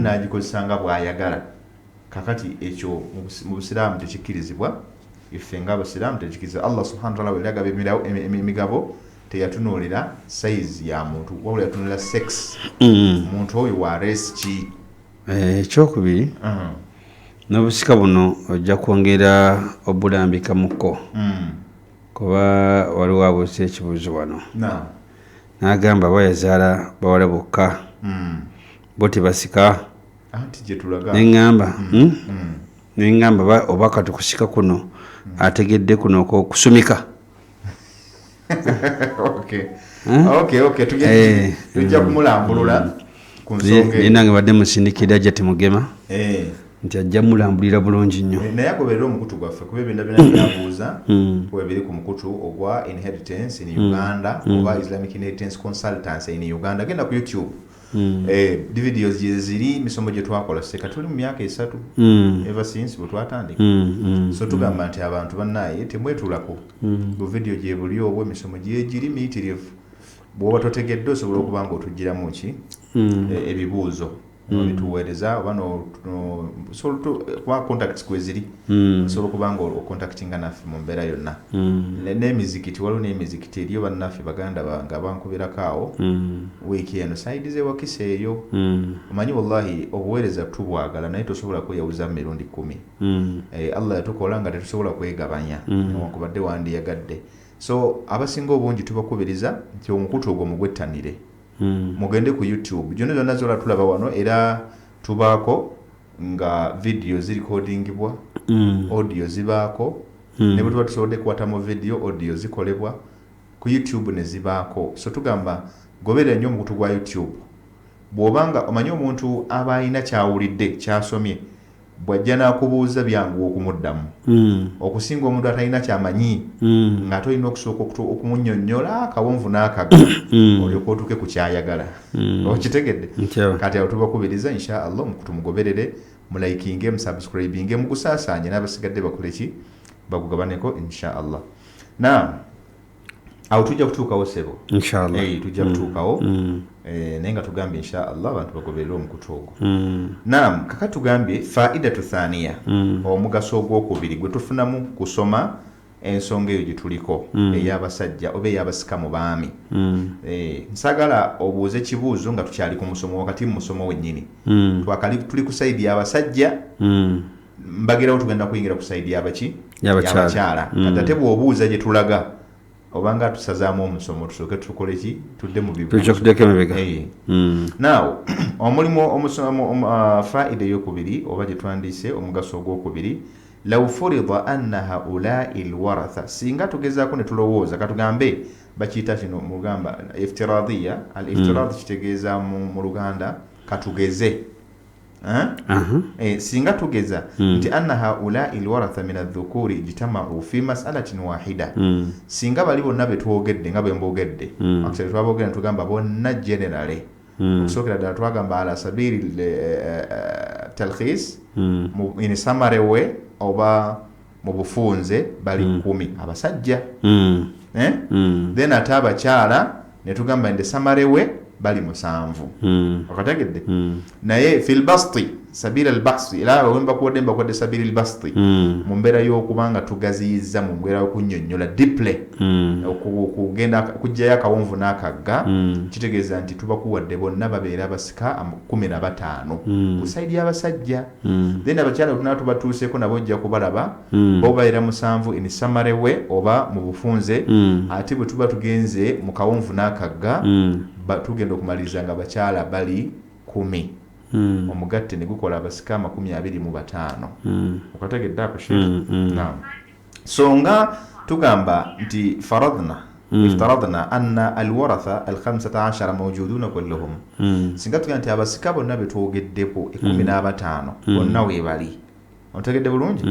n'agikozesa nga bw'ayagala. Kakati ekyo mu Busiraamu tekikkirizibwa, iffe ng'Abasiraamu tekikkirizibwa. Allah subhanahu wa ta'ala bwe yagaba emigabo teyatunuulira size ya muntu, wabula yatunuulira sex. Muntu oyo wa race ki? Ekyokubiri n'obusika buno ojja kwongera obulambika muko kuba waliwo abuuza ekibuuzo wano n'agamba bayazaala bawala bokka bo tebasika neŋŋamba oba katukusika kuno ategedde kuno okusumika. Tujja kumulambulula ku nsonga eyo. Nange badde musindikira ajja temugema nti ajja mulambulira bulungi nnyo. Naye agoberera omukutu gwaffe kuba ebintu byonna byabuuza kuba biri ku mukutu ogwa inheritance in Uganda oba Islamic Inheritance Consultancy in Uganda. Genda ku YouTube videos gye ziri, misomo gye twakola seka tuli mu myaka 3 ever since bwe twatandika. So tugamba nti abantu bannaye temwetulako bu video gye buli obwo emisomo gye giri miyitirivu. Bw'oba totegedde osobola okuba nga otugiramu ki ebibuuzo bituweereza oba kuba contacts kwe ziri osobola okuba nga ocontactinga naffe mu mbeera yonna. N'emizikiti waliwo n'emizikiti eriyo bannaffe baganda nga bankubirako awo wiiki eno saidi z'ewakisa eyo. Omanyi wallahi obuweereza tubwagala naye tosobola kweyawuza mu mirundi 10. Allah yatukola nga tetusobola kwegabanya newankubadde wandiyagadde. So abasinga obungi tubakubiriza nti omukutu ogwo mugwettanire. Mugende ku YouTube gyonna zonna zola tulaba wano era tubaako nga video zirecordingibwa, audio zibaako, ne bwe tuba tusobodde kukwatamu video, audio zikolebwa ku YouTube ne zibaako. So tugamba goberera nnyo omukutu gwa YouTube. Bw'obanga omanyi omuntu aba alina kyawulidde kyasomye bw'ajja n'akubuuza byangu okumuddamu okusinga omuntu atalina kyamanyi ng'ate olina okusooka okumunnyonnyola akawonvu n'akaga olyoka otuuke ku kyayagala. Okitegedde? Kati awo tubakubiriza insha Allah omukutu mugoberere, mulayikinge, musubscribinge, mugusaasaanye n'abasigadde bakole ki bagugabaneko insha Allah. Awo tujja kutuukawo sebo inshallah. Tujja kutuukawo naye nga tugambye insha Allah abantu bagoberere omukutu ogwo. Kaka tugambye faidatu thaniya, omugaso ogwokubiri gwe tufunamu kusoma ensonga eyo gye tuliko ey'abasajja oba ey'abasika mu baami. Nsagala obuuze kibuuzo nga tukyali ku musomo, wakati mu musomo wennyini tuli ku saidi y'abasajja, mbagirawo tugenda kuyingira ku saidi y'abakyala. Kati ate bw'obuuza gye tulaga obanga tusazaamu omusomo tusooke tukole ki tudde mu bibuuzo. Now omulimu omusomo faida ey'okubiri oba gye twandiise omugaso ogwokubiri, law furida anna haulai alwaratha, singa tugezaako ne tulowooza katugambe bakiyita kino mugamba iftiradiya. Al iftirad kitegeeza mu Luganda katugeze singa tugeza nti anna haulai alwaratha min adh-dhukuri ijtama'u fi mas'alatin wahida, singa bali bonna betwogedde nga bwe mbogedde akisere twabogera tugamba bonna generally okusookera ddala twagamba ala sabiri talkhis in summary way oba mu bufunze bali 10 abasajja then ate abakyala ne tugamba in the summary way bali 7. Okategedde? Naye fil basti sabila al basti ila wemba kuwadde sabila al basti mu mbeera y'okubanga tugaziyiza mu mbeera y'okunnyonnyola deeply okugenda kujjayo akawonvu n'akagga, kitegeeza nti tubakuwadde bonna babeera abasika 15 ku saidi y'abasajja. Then abakyala tunaa tubatuuseeko nabo ojja kubalaba bo babeera 7 in summary way oba mu bufunze, ate bwe tuba tugenze mu kawonvu n'akagga tugenda okumaliriza nga abakyala bali 10. Omugatte ne gukola abasika 25. Okategedde ako sheikh? So nga tugamba nti iftaradna anna alwaratha al-15 mawjuduna kulluhum, singa tugamba nti abasika bonna betwogeddeko 15 bonna weebali. Otegedde bulungi?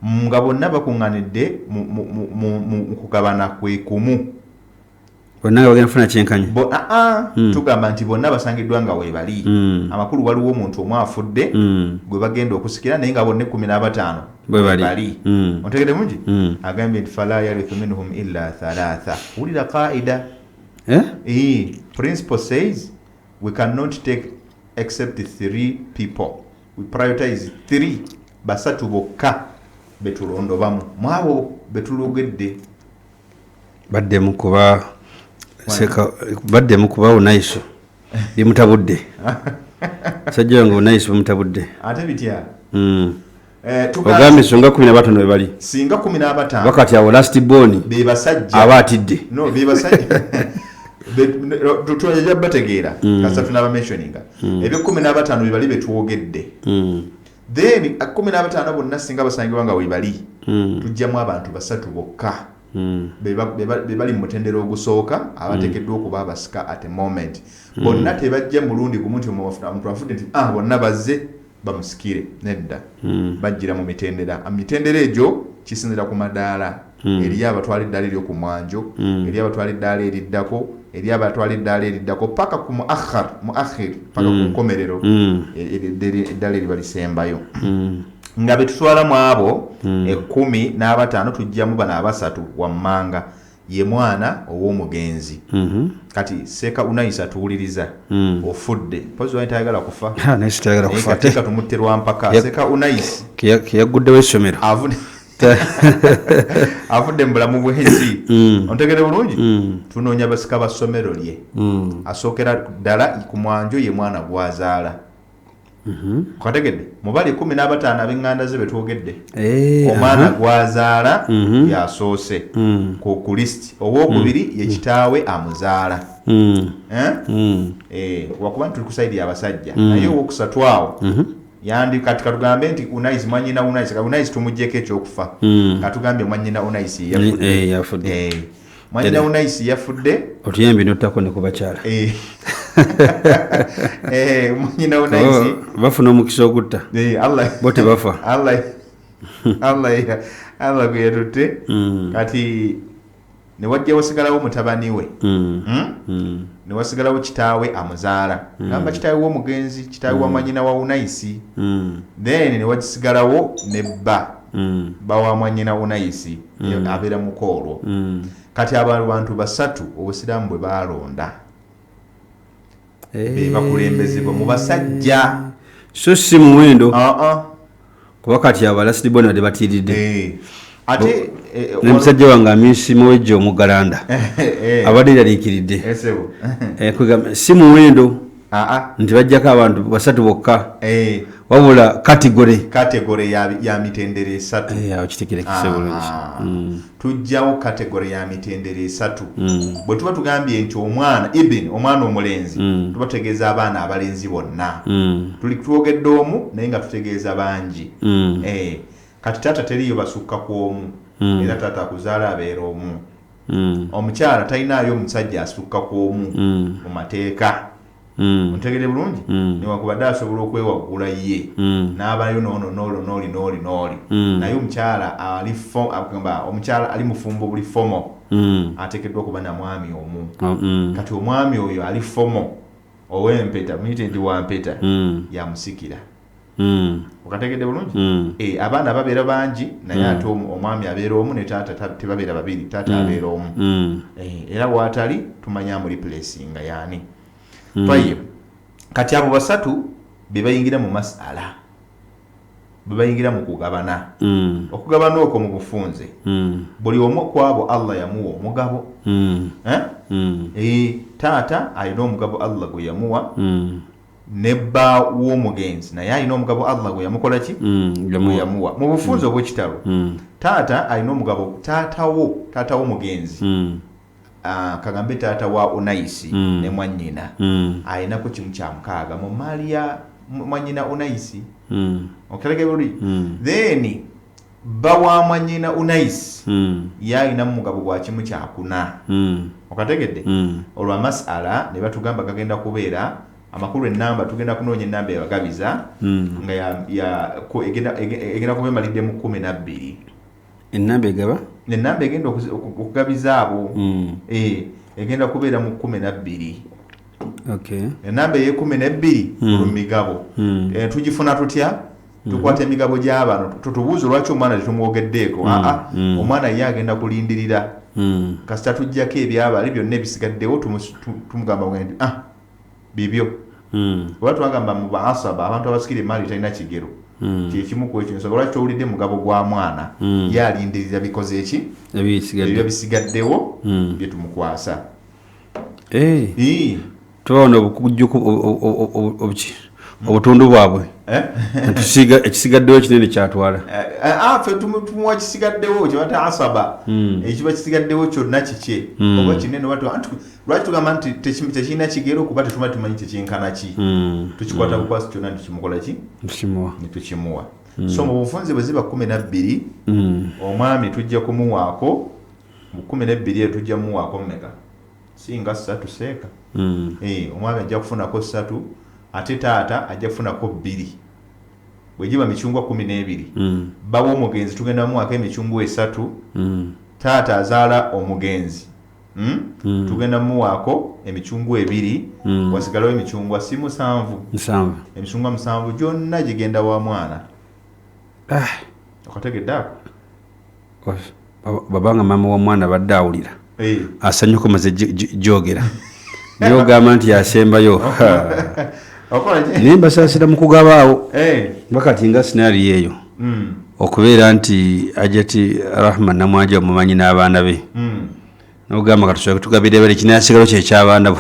Nga bonna bakuŋŋanidde mu kugabana kwe kumu. Bonna bagenda kufuna kyenkanyi. Tugamba nti bonna basangiddwa nga weebali. Amakulu waliwo omuntu omu afudde gwe bagenda okusikira naye nga bonna 15 weebali. Otegedde bulungi? Agambye nti fala yarithu minhum illa 3. Wulira qaida. Principle says we cannot take except 3 people. We prioritize 3 basatu bokka betulondo bamu mwabo betulogedde badde mukuba unaiso bimutabudde sajja wange unaiso bimutabudde ate bitya ogambye songa 15 bebali singa 15 wakati awo last born be basajja aba atidde no be basajja tutuja bategeera kasa tunaba mentioninga ebyo 15 bibali betuwogedde then 15 bonna singa basangibwa nga webali tujjamu abantu basatu bokka bebali mu mutendero ogusooka abateekeddwa okuba abasika at the moment bonna tebajja mulundi gumu nti omuntu afudde nti bonna bazze bamusikire nedda bajjira mu mitendera egyo kisinzira ku madaala eriyo abatwala eddaala eryo ku mwanjo eriyo abatwala eddaala eriddako eriyo abatwala eddaala eriddako paka ku muakhir paka ku nkomerero eddaala eriba lisembayo nga betutwalamu abo 15 tujjamu bano abasatu wammanga ye mwana ow'omugenzi kati seeka unayisa tuwuliriza ofudde pozi wani tayagala kufa kateeka tumutte lwampaka seeka unayisi keyaguddewo essomero avudde mu bulamu bwensi ontegere bulungi tunoonya basika ba ssomero lye asookera ddala ku mwanjo ye mwana gwazaala kategedde mubali 15 ab'enganda ze betwogedde omwana gwazaala yasoose ku list owokubiri ye kitaawe amuzaala wakuba tuli ku saidi y'abasajja naye owokusatu awo yandi kati katugambe nti unayisi mwanyina unayisi tumuggyeko ekyokufa katugambye mwanyina unayisi yafudde mwanyina unayisi yafudde otuyambi nottako ne ku bakyala mwanyina unayisi bafuna omukisa ogutta bo tebafa Allah gwe yatutte kati ne wajja wasigalawo mutabani we ne wasigalawo kitaawe amuzaala gamba kitaawe w'omugenzi kitaawe wa mwanyina wa unayisi then ne wagisigalawo ne bba wa mwanyina unayisi abeera mukoolwo kati abantu basatu obusiraamu bwe baalonda be bakulembezebwa mu basajja so si muwendo kuba kati abalasidi bona de batiiridde ate n'omusajja wange amisimo wejja omugalanda abadde yaliikiridde si muwendo nti bajjako abantu basatu bokka wabula kategore ya mitendera esatu kitekere kise bulungi tujjawo kategore ya mitendera esatu bwe tuba tugambye nti omwana omulenzi tuba tutegeeza abaana abalenzi bonna tuli twogedde omu naye nga tutegeeza bangi kati taata teriyo basukka ku omu era taata akuzaala abeera omu omukyala talinaayo omusajja asukka ku omu mu mateeka ontegere bulungi newakubadde asobola okwewaggula ye n'abayo nooli naye omukyala ali mufumbo buli fomo ateekeddwa okuba na mwami omu kati omwami oyo ali fomo ow'empeta muyite nti wampeta yamusikira okategedde bulungi abaana babeera bangi naye ate omwami abeera omu ne taata tebabeera babiri taata abeera omu era waatali tumanya mulipulesinga yaani twaye kati abo basatu bebayingira mu masala bebayingira mu kugabana okugabana okwo mu bufunze buli omu kwabo Allah yamuwa omugabo taata alina omugabo Allah gwe yamuwa nebba w'omugenzi naye alina omugabo Allah gwe yamukola ki yamuwa mu bufunze obw'ekitalo taata alina omugabo taata w'omugenzi kagambe taata wa unayisi ne mwanyina ayinako kimu kya mukaaga mu maali ya mwanyina unayisi okelege buli then bba wa mwanyina unayisi yalinamu mugabo gwa kimu kyakuna okategedde olwo amasala ne batugamba gagenda kubeera amakulu ennamba tugenda kunoonya ennamba yabagabiza nga egenda kuba emalidde mu 12 ennamba egenda okugabiza abo egenda kubeera mu 12 ennamba ey'12 olumigabo tugifuna tutya tukwata emigabo gy'abantu tutubuuza lwaki omwana tetumwogeddeeko omwana ye agenda kulindirira kasita tujjako ebyabali byonna ebisigaddewo tumugamba nti bibyo Kuba twagamba mu baasaba abantu abasikira emmaali talina kigero kyekimu ku ekyo nsonga lwaki towulidde mugabo gwa mwana ye alindirira bikoze eki ebyo bisigaddewo bye tumukwasa tubawona obutundu bwabwe ekisigaddewo kinene kyatwala ffe tumuwa kisigaddewo kyebata asaba ekiba kisigaddewo kyonna kikye oba kinene lwaki tugamba nti tekirina kigero kuba tetuma tumanyi tekinkana ki tukikwata bukwasi kyonna ntikimukola ki netukimuwa so mu bufunze bwe ziba 12 omwami tujja kumuwaako mu 12 eyo tujja muwaako mmeka singa 3 seeka omwami ajja kufunako 3 ate taata ajja kufunako 2 bwegiba michungwa 12 bawo omugenzi tugenda muwaako emichungwa 3 taata azaala omugenzi tugenda muwaako emichungwa 2 wasigalawo emichungwa si 7 emichungwa 7 gyonna gigenda wa mwana okategeddeako babanga mama wa mwana badde awulira asanyuka maze gyogera gyogamba nti yasembayo naye mbasaasira mu kugabaawo bakati nga sinaari eyo okubeera nti ajati rahma namwaja omumanyi n'abaana be nogamba katusobola tugabire bali kinasigalo kyekyabaana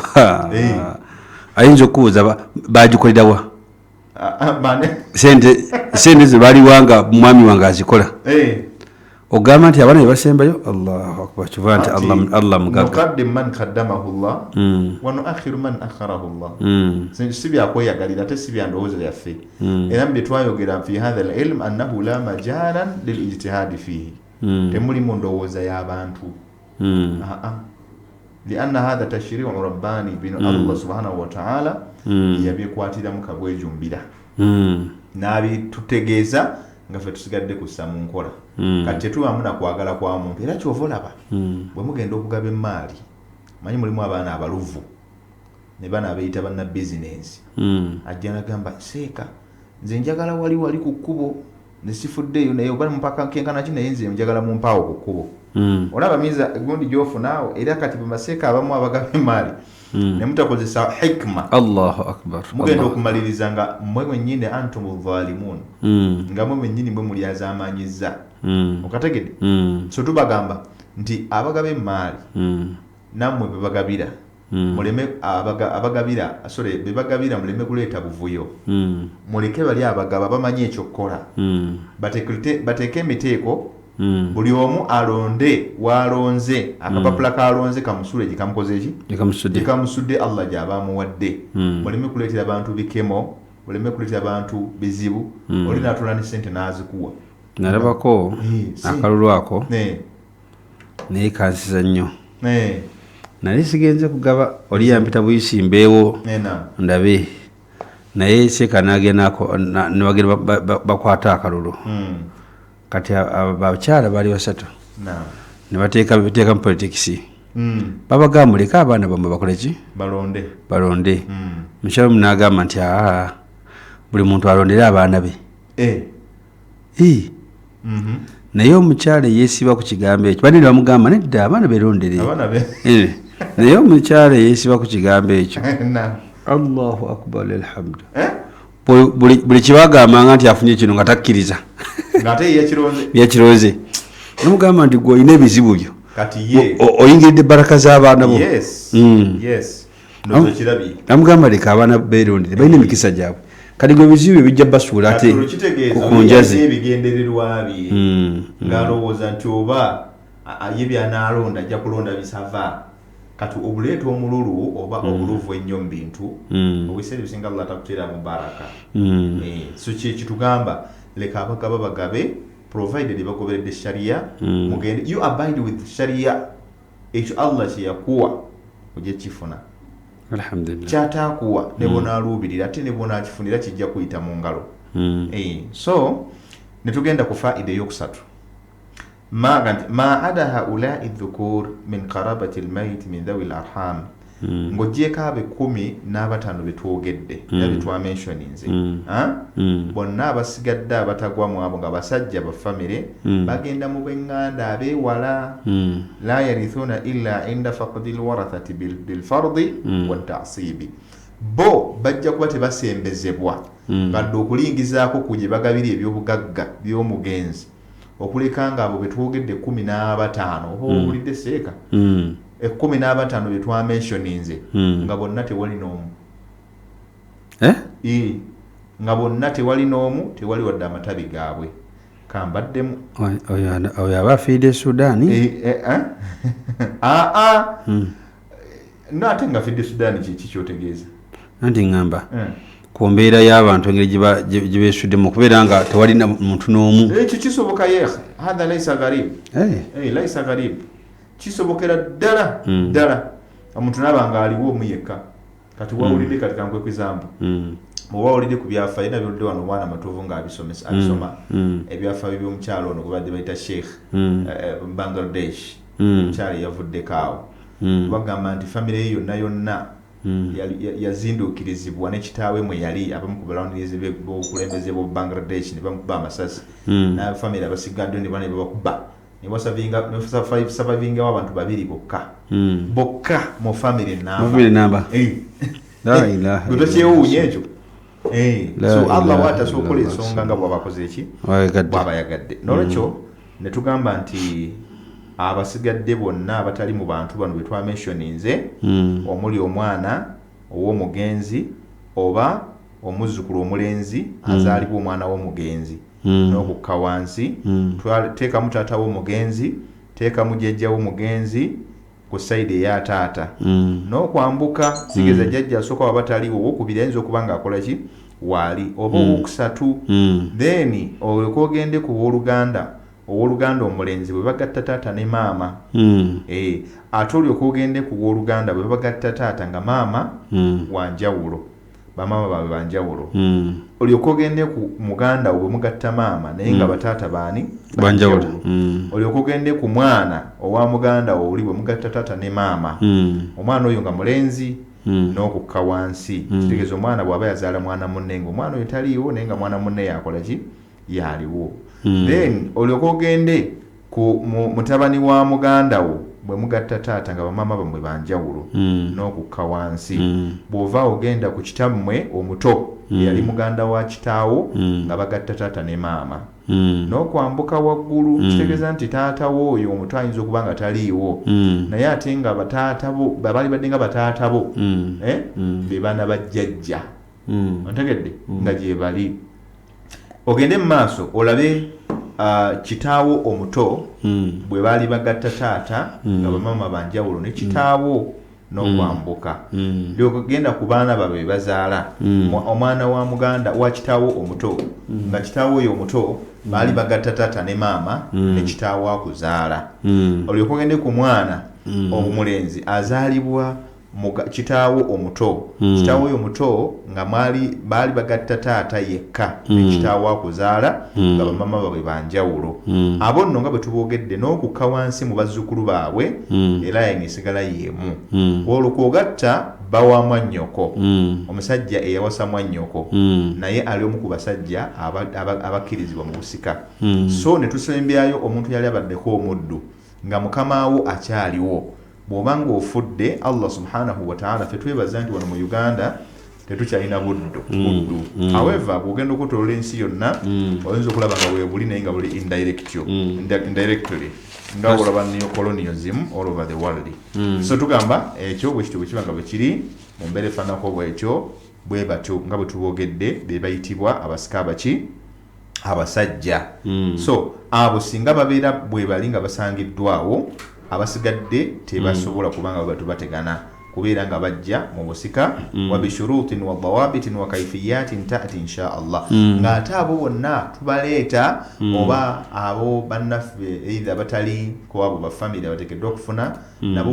ayinza okubuuza bagikolerawa sente ze baliwanga mwami wange azikola ogamba nti abaana bebasembayo allahu akbar kiva nti allah mugaga nuqaddim man qaddamahu allah wa nuakhiru man akharahu allah si byakweyagalira ate si byandowooza yaffe era mbye twayogera fi hatha alilm annahu la majalan lilijtihadi fihi temulimu ndowooza y'abantu lianna hatha tashriu rabbani bino allah subhanahu wa ta'ala yabyekwatiramu kabwejumbira n'abitutegeeza nga ffe tusigadde kussa mu nkola kati tetubamu nakwagala kwa muntu era kyova olaba bwe mugenda okugaba emmaali manyi mulimu abaana abaluvu ne bana abeeyita banna bizinensi ajja nagamba seeka nze njagala wali ku kkubo ne sifuddeeyo naye oba mupaka kenkana ki naye nze njagala mumpaawo ku kkubo olaba miza gundi gyofunaawo era kati bamaseeka abamu abagaba emmaali ne mutakozesa hikma allahu akbar mugenda okumaliriza nga mmwe mwennyini antumu dhalimun nga mmwe mwennyini mwe muli azaamanyiza okategedde so tubagamba nti abagaba emmaali nammwe bebagabira muleme abagabira bebagabira muleme kuleeta buvuyo muleke bali abagaba bamanyi ekyokukola bateeke emiteeko buli omu alonde walonze akapapula kalonze kamusule gikamukoze eki gikamusudde allah gyabamuwadde muleme kuleetera abantu bikemo muleme kuleetera abantu bizibu oli natula ne sente nazikuwa nalabako akalulu ako naye kansiza nnyo naye sigenze kugaba oli yampita buyisimbeewo ndabe naye seeka nagenako nebagenda bakwata akalulu kati abakyala bali 3 nebateeka mu politikisi babagamba muleke abaana bamwe bakoleki balonde mukyalo munagamba nti buli muntu alondere abaana be naye omukyala yeesiba ku kigambo ekyo banene bamugamba nedda abaana berondere naye omukyala yeesiba ku kigambo ekyo allahu akbar alhamdu buli kibagambanga nti afunye kino nga takkiriza yakiroze namugamba nti gwe olina ebizibu byo oyingiridde baraka z'abaana bo namugamba leka abaana berondere balina emikisa gyabwe kati gwe ebizibu bijja basuula ate ku njazi ebigendererwa bye ng'alowooza nti oba ye byanaalonda ajja kulonda bisava kati obuleeta omululu oba obuluvu ennyo mu bintu obiseera ebisinga allah takuteera mu baraka so kyekitugamba leka abagaba bagabe provided bagoberedde sharia mugende you abide with sharia ekyo allah kyeyakuwa ojja kifuna alhamdulillah kyataakuwa ne bonaaluubirira ate ne bonaakifunira kijja kuyita mu ngalo so netugenda ku faida eyokusatu ma ada haulai dhukur min qarabati almayit min dhawi alarham ng'oggyeko abe 10 n'abataano betwogedde era betwamentioninze bonna abasigadde abatagwa mu abo nga basajja bafamire bagenda mu b'eŋŋanda abeewala la yarithuna illa inda faqdi lwarathati bilfardi wattasibi bo bajja kuba tebasembezebwa badde okulingizaako ku gye bagabira ebyobugagga by'omugenzi okuleka nga abo betwogedde 15 oba owulidde seeka 15 bye twamentioninze nga bonna tewali n'omu nga bonna tewali n'omu tewali wadde amatabi gaabwe kambaddemu oyo aba afiidde Sudaani no ate nga afidde Sudaani kiki kyotegeeza anti ngamba ku mbeera y'abantu engeri gye beesuddemu okubeera nga tewali muntu n'omu ekyo kisoboka yeekha hatha laisa garib laisa garib kisobokera ddala omuntu naaba nga aliwo omu yekka kati wawulidde kati kankwe kwizambu oba wawulidde ku byafaayo na byoludde wano omwana matuuvu ng'abisoma ebyafaayo by'omukyalo ono gwe badde bayita sheikh Bangladesh omukyalo yavuddeko awo bagamba nti famire ye yonna yazinduukirizibwa ne kitaawe mwe yali abamu ku balawunirizi b'obukulembeze b'obu Bangladesh ne bamukuba amasasi n'abafamire abasigaddeyo ne bana bakuba ne basabavingawo abantu 2 bokka mu famire namba gwe tokyewuunya ekyo so Allah watasobola ensonga nga bw'abakoze eki bw'abayagadde n'olwekyo ne tugamba nti abasigadde bonna abatali mu bantu bano betwamentioninze omuli omwana ow'omugenzi oba omuzzukulu omulenzi azaalibwa omwana w'omugenzi n'okukka wansi teekamu taata w'omugenzi teekamu jjajja w'omugenzi ku sayidi eya taata n'okwambuka sigeza jjajja asooka waba taliwo owokubiri ayinza okuba ng'akola ki waali oba owokusatu then olyoka ogende ku owooluganda omulenzi bwe bagatta taata ne maama ate olyoka ogende ku wooluganda bwe bagatta taata nga maama wanjawulo bamaama baabwe banjawulo olyoka ogende ku muganda we bwe mugatta maama naye nga bataata baani banjawulo olyoka ogende ku mwana owa muganda we oli bwe mugatta taata ne maama omwana oyo nga mulenzi n'okukka wansi kitegeeza omwana bw'aba yazaala mwana munne ng'omwana oyo taliiwo naye nga mwana munne yakola ki yaaliwo then olyoka ogende ku mutabani wa muganda wo bwe mugatta taata nga bamaama bamwe banjawulo n'okukka wansi bw'ova ogenda ku kitammwe omuto yali muganda wa kitaawo nga bagatta taata ne maama n'okwambuka waggulu kitegeeza nti taata wo oyo omuto ayinza okuba nga taliiwo naye ate nga bataata bo baali badde nga bataata bo be baana bajjajja ontegedde nga gye bali ogende mu maaso olabe kitaawo omuto bwe baali bagatta taata nga bamaama banjawulo ne kitaawo n'okwambuka lyokagenda ku baana baabwe bazaala omwana wa muganda wa kitaawo omuto nga kitaawo oyo omuto baali bagatta taata ne maama ne kitaawo akuzaala olyoka ogende ku mwana omulenzi azaalibwa kitaawo omuto kitaawo oyo omuto nga baali bagatta taata yekka ne kitaawo akuzaala nga bamaama baabwe banjawulo abo nno nga bwe tuboogedde n'okukka wansi mu bazzukulu baabwe era yesigala yeemu olwo kwogatta bawa mwannyoko omusajja eyawasa mwannyoko naye ali omu ku basajja abakkirizibwa mu busika so ne tusembyayo omuntu yali abaddeko omuddu nga mukamaawo akyaliwo bw'oba ng'ofudde Allah subhanahu wa ta'ala ffe twebaza nti wano mu Uganda tetukyalina buddu however bw'ogenda okutolola ensi yonna oyinza okulaba nga weebuli naye nga buli indirectly nga olaba neocolonialism all over the world so tugamba ekyo bwekityo bwe kiba nga bwe kiri mu mbeera efaanako bwekyo bwe batyo nga bwe tubogedde be bayitibwa abasika abasajja so abo singa babeera bwe bali nga basangiddwawo abasigadde tebasobola kubanga batubategana kubeera nga bajja mu busika wa bishurutin wa dawabitin wa kayfiyatin ta'ti insha Allah ng'ate abo bonna tubaleeta oba abo bannaffe either batali ko abo ba family abateekeddwa okufuna nabo